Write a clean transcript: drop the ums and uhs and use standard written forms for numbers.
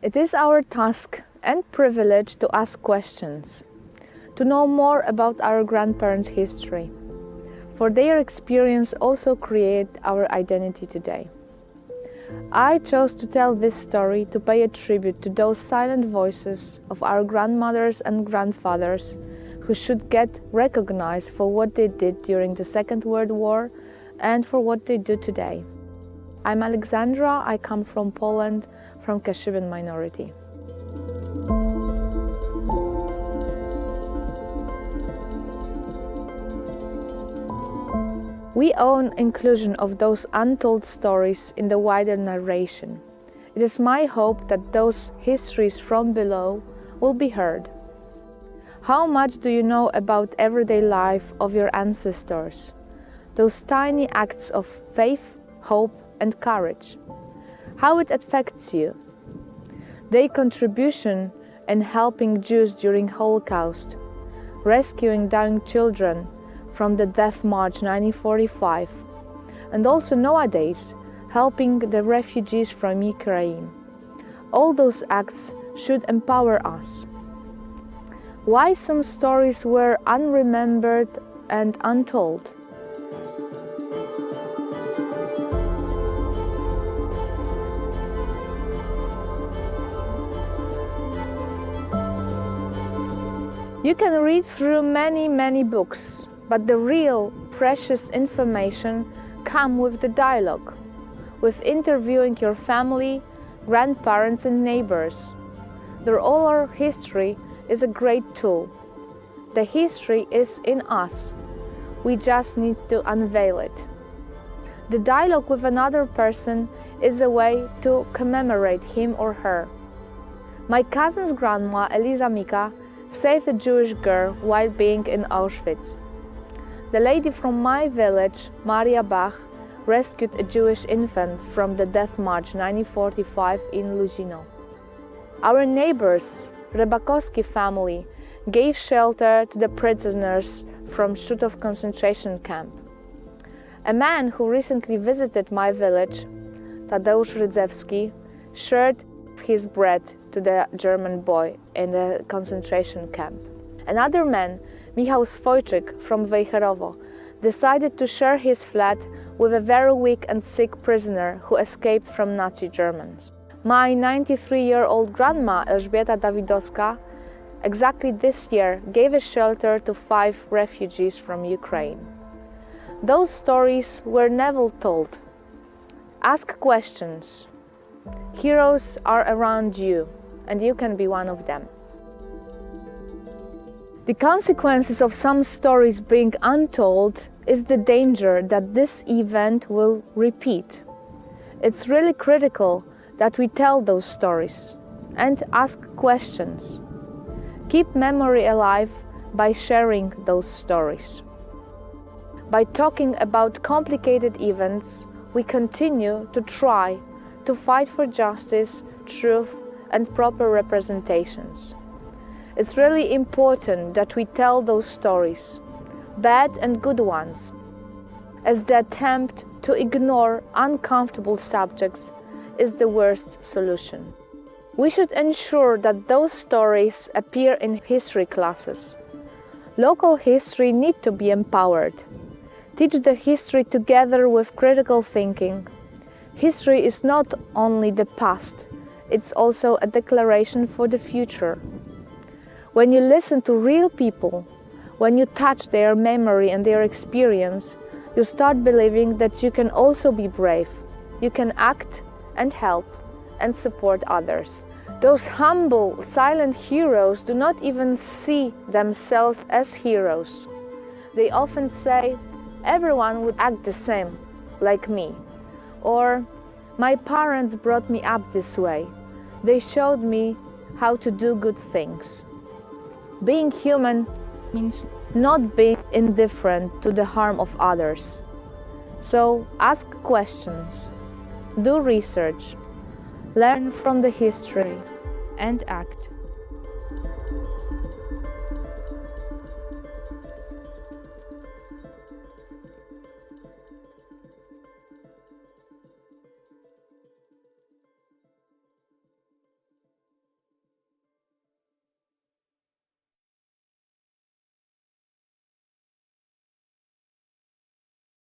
It is our task and privilege to ask questions, to know more about our grandparents' history, for their experience also create our identity today. I chose to tell this story to pay a tribute to those silent voices of our grandmothers and grandfathers who should get recognized for what they did during the Second World War and for what they do today. I'm Alexandra, I come from Poland, from Kashubian minority. We own inclusion of those untold stories in the wider narration. It is my hope that those histories from below will be heard. How much do you know about everyday life of your ancestors? Those tiny acts of faith, hope, and courage. How it affects you. Their contribution in helping Jews during Holocaust, rescuing dying children from the Death March 1945, and also nowadays helping the refugees from Ukraine. All those acts should empower us. Why some stories were unremembered and untold? You can read through many books, but the real precious information comes with the dialogue, with interviewing your family, grandparents and neighbors. Their oral history is a great tool. The history is in us. We just need to unveil it. The dialogue with another person is a way to commemorate him or her. My cousin's grandma, Eliza Mika, saved a Jewish girl while being in Auschwitz. The lady from my village, Maria Bach, rescued a Jewish infant from the Death March 1945 in Luzino. Our neighbors, Rybakowski family, gave shelter to the prisoners from Szutów concentration camp. A man who recently visited my village, Tadeusz Rydzewski, shared his bread to the German boy in the concentration camp. Another man, Michał Swojczyk from Wejherowo, decided to share his flat with a very weak and sick prisoner who escaped from Nazi Germans. My 93-year-old grandma, Elżbieta Dawidowska, exactly this year gave a shelter to 5 refugees from Ukraine. Those stories were never told. Ask questions. Heroes are around you, and you can be one of them. The consequences of some stories being untold is the danger that this event will repeat. It's really critical that we tell those stories and ask questions. Keep memory alive by sharing those stories. By talking about complicated events, we continue to try to fight for justice, truth, and proper representations. It's really important that we tell those stories, bad and good ones, as the attempt to ignore uncomfortable subjects is the worst solution. We should ensure that those stories appear in history classes. Local history needs to be empowered. Teach the history together with critical thinking. History is not only the past, it's also a declaration for the future. When you listen to real people, when you touch their memory and their experience, you start believing that you can also be brave. You can act and help and support others. Those humble, silent heroes do not even see themselves as heroes. They often say, everyone would act the same, like me. Or, my parents brought me up this way. They showed me how to do good things. Being human means not being indifferent to the harm of others. So ask questions, do research, learn from the history, and act.